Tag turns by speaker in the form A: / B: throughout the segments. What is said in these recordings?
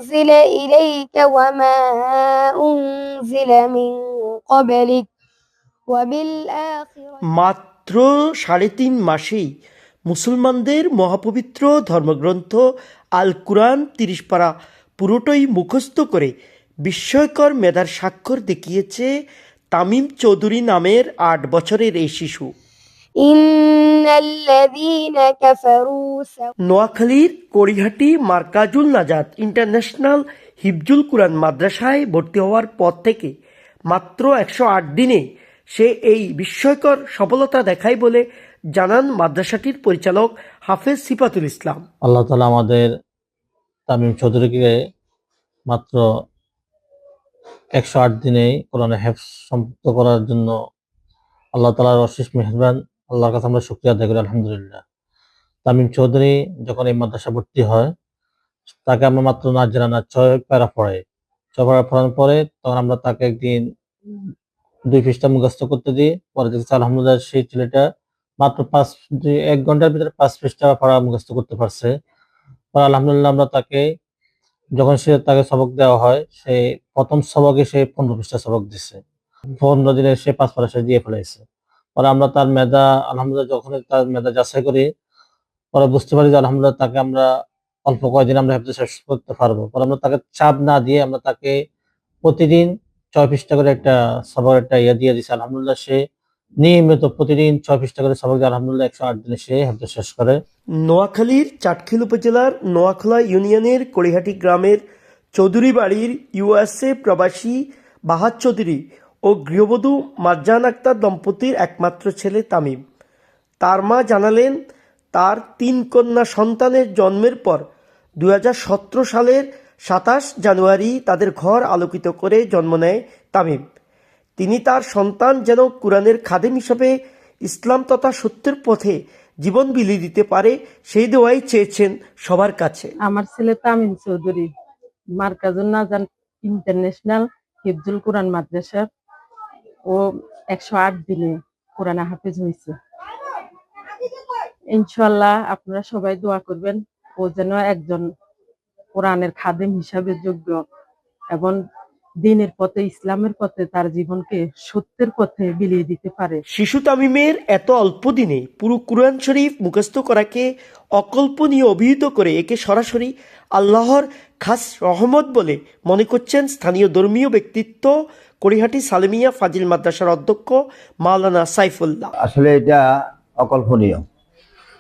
A: أنزل إليك وما أنزل من قبلك وبالآخرة
B: মাত্র ৩.৫ মাসেই মুসলমানদের মহাপবিত্র ধর্মগ্রন্থ আল কুরআন ৩০ পারা পুরোটাই মুখস্থ করে বিস্ময়কর মেধার স্বাক্ষর দেখিয়েছে তামিম চৌধুরী নামের ৮ বছরের এই শিশু।
A: إن الذين كفروا
B: নোয়াখালীর কড়িহাটি মার্কাজুল নাজাত ইন্টারন্যাশনাল হিফজুল কুরআন মাদ্রাসায় ভর্তি হওয়ার পর থেকে মাত্র ১০৮ দিনে সে এই বিস্ময়কর সফলতা দেখায় বলে জানান মাদ্রাসাটির পরিচালক হাফেজ সিফাতুল ইসলাম।
C: আল্লাহ তাআলা আমাদের তামিম চৌধুরীকে মাত্র ১০৮ দিনে কোরআনে হেফজ সম্পূর্ণ করার জন্য আল্লাহ তাআলার অশেষ মেহেরবান। আল্লাহর কাছে আমরা শুকরিয়া আদায় করি, আলহামদুলিল্লাহ। তামিম চৌধুরী যখন এই মাদ্রাসা ভর্তি হয়, তাকে আমরা মাত্র না জানা না ৬ প্যারা পড়াই। ৬ প্যারা পড়ানোর পরে তখন আমরা তাকে একদিন ২ পৃষ্ঠা মুখস্থ করতে দিই। পরে দেখছি আলহামদুলিল্লাহ সেই ছেলেটা মাত্র ১ ঘন্টার ভিতরে ৫ পৃষ্ঠা পড়া মুখস্থ করতে পারছে। পরে আলহামদুলিল্লাহ আমরা তাকে যখন তাকে সবক দেওয়া হয়, সে প্রথম সবকে সে ১৫ পৃষ্ঠা সবক দিছে। ১৫ দিনে সে ৫ পারা সে দিয়ে ফেলেছে। পরে আমরা তার মেধা আলহামদুলিল্লাহ যখন তার মেধা যাচাই করি, পরে বুঝতে পারি যে আলহামদুলিল্লাহ তাকে আমরা অল্প কয়েকদিন আমরা হেফজ শেষ করতে পারবো। পরে আমরা তাকে চাপ না দিয়ে আমরা তাকে প্রতিদিন ৬ পৃষ্ঠা করে একটা সবক একটা দিয়ে দিছি। আলহামদুলিল্লাহ সে নিয়মিত প্রতিদিন ৬ পৃষ্ঠা করে সবক দিয়ে আলহামদুলিল্লাহ ১০৮ দিনে সে হেফজ শেষ করে।
B: নোয়াখালীর চাটখিল উপজেলার নোয়াখলা ইউনিয়নের কড়িহাটি গ্রামের চৌধুরী বাড়ির ইউএসএ প্রবাসী বাহাদ চৌধুরী ও গৃহবধূ মারজান আক্তার দম্পতির একমাত্র ছেলে তামিম। তার মা জানালেন, তার ৩ কন্যা সন্তানের জন্মের পর ২০১৭ সালের ২৭ জানুয়ারি তাদের ঘর আলোকিত করে জন্ম নেয় তামিম। তিনি তার সন্তান যেন কুরআনের খাদেম হিসেবে ইসলাম তথা সত্যের পথে জীবন বিলিয়ে দিতে পারে সেই দোয়াই চেয়েছেন সবার কাছে।
D: আমার ছেলে তামিম চৌধুরী মার্কাজুল নাজাত ইন্টারন্যাশনাল হিফজুল কুরআন মাদ্রাসার ও ১০৮ দিনে কোরআনে হাফেজ হয়েছে। ইনশাআল্লাহ আপনারা সবাই দোয়া করবেন ও যেন একজন কোরআনের খাদেম হিসাবে যোগ্য এবং দ্বীনের পথে ইসলামের পথে তার জীবনকে সত্যের পথে বিলিয়ে দিতে পারে।
B: শিশু তামিমের এত অল্প দিনে পুরো কুরআন শরীফ মুখস্থ করাকে অকল্পনীয় অভিহিত করে একে সরাসরি আল্লাহর খাস রহমত বলে মনে করছেন স্থানীয় ধর্মীয় ব্যক্তিত্ব কড়িহাটি সালেমিয়া ফাজিল মাদ্রাসার অধ্যক্ষ মাওলানা সাইফুল্লাহ।
E: আসলে এটা অকল্পনীয়।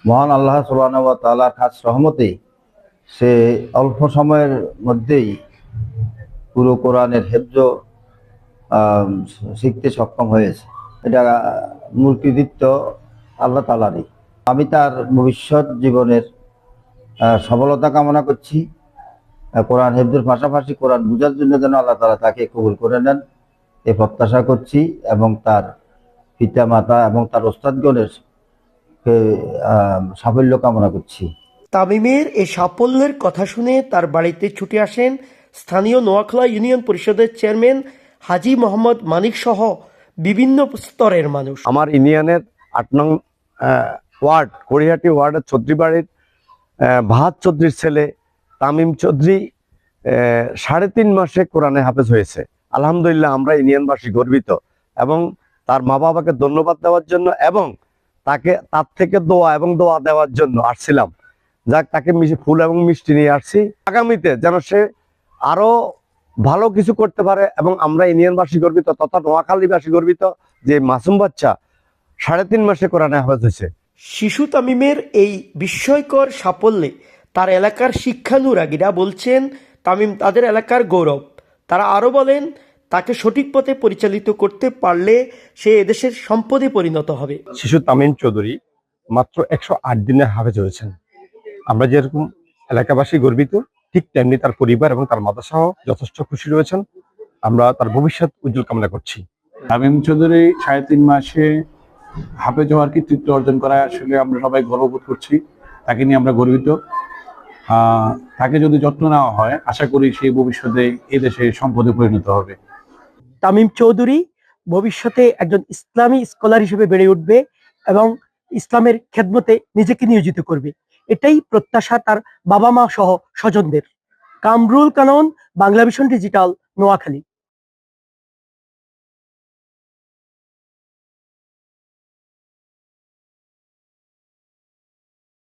E: মহান আল্লাহ সুবহানাহু ওয়া তাআলার খাস রহমতে সে অল্প সময়ের মধ্যেই পুরো কোরআনের হেফজ শিখতে সক্ষম হয়েছে। এটা মূল কৃতিত্ব আল্লাহ তাআলারই। আমি তার ভবিষ্যৎ জীবনের সফলতা কামনা করছি। কোরআন হেফজের পাশাপাশি কোরআন বোঝার জন্য যেন আল্লাহ তাআলা তাকে কবুল করে নেন এ প্রত্যাশা করছি এবং তার পিতা মাতা এবং তার ওস্তাদগণের সাফল্য কামনা করছি।
B: তামিমের এই সাফল্যের কথা শুনে তার বাড়িতে ছুটে আসেন স্থানীয় নোয়াখলা ইউনিয়ন পরিষদের চেয়ারম্যান হাজী মোহাম্মদ মানিক সহ বিভিন্ন স্তরের মানুষ।
F: আমার ইউনিয়নের ৮ নং ওয়ার্ড কড়িহাটি ওয়ার্ডের চৌধুরী বাড়ির বাহাদ চৌধুরীর ছেলে তামিম চৌধুরী ৩.৫ মাসে কোরআনে হাফেজ হয়েছে। আলহামদুলিল্লাহ আমরা ইউনিয়নবাসী গর্বিত এবং তার মা বাবাকে ধন্যবাদ দেওয়ার জন্য এবং তার থেকে দোয়া দেওয়ার জন্য আসছিলাম। যাক, তাকে ফুল এবং মিষ্টি নিয়ে আসছি। আগামীতে যেন সে আরো ভালো কিছু করতে পারে এবং আমরা ইউনিয়নবাসী গর্বিত তথা নোয়াখালীবাসী গর্বিত যে মাসুম বাচ্চা ৩.৫ মাসে কোরআনে হাফেজ হয়েছে।
B: শিশু তামিমের এই বিস্ময়কর সাফল্যে তার এলাকার শিক্ষানুরাগীরা বলছেন তামিম তাদের এলাকার গৌরব। তারা আরও বলেন, তাকে সঠিক পথে পরিচালিত করতে পারলে সে এদেশের সম্পদে পরিণত হবে।
F: শিশু তামিম চৌধুরী মাত্র ১০৮ দিনে হাফেজ হয়েছেন। আমরা যেরকম এলাকাবাসী গর্বিত, ঠিক তেমনি তার পরিবার এবং তার মাদ্রাসাও যথেষ্ট খুশি রয়েছেন। আমরা তার ভবিষ্যৎ উজ্জ্বল কামনা করছি।
G: তামিম চৌধুরী ৩.৫ মাসে হাফেজ হওয়ার কৃতিত্ব অর্জন করায় আসলে আমরা সবাই গর্ববোধ করছি। তাকে নিয়ে আমরা গর্বিত। তাকে যদি যত্ন নেওয়া হয়, আশা করি সেই ভবিষ্যতে এদেশে সম্পদে পরিণত হবে।
B: তামিম চৌধুরী ভবিষ্যতে একজন ইসলামী স্কলার হিসেবে বেড়ে উঠবে এবং ইসলামের খেদমতে নিজেকে নিয়োজিত করবে, এটাই প্রত্যাশা তার বাবা মা সহ স্বজনদের। কামরুল কানন, বাংলা ভিশন ডিজিটাল, নোয়াখালী।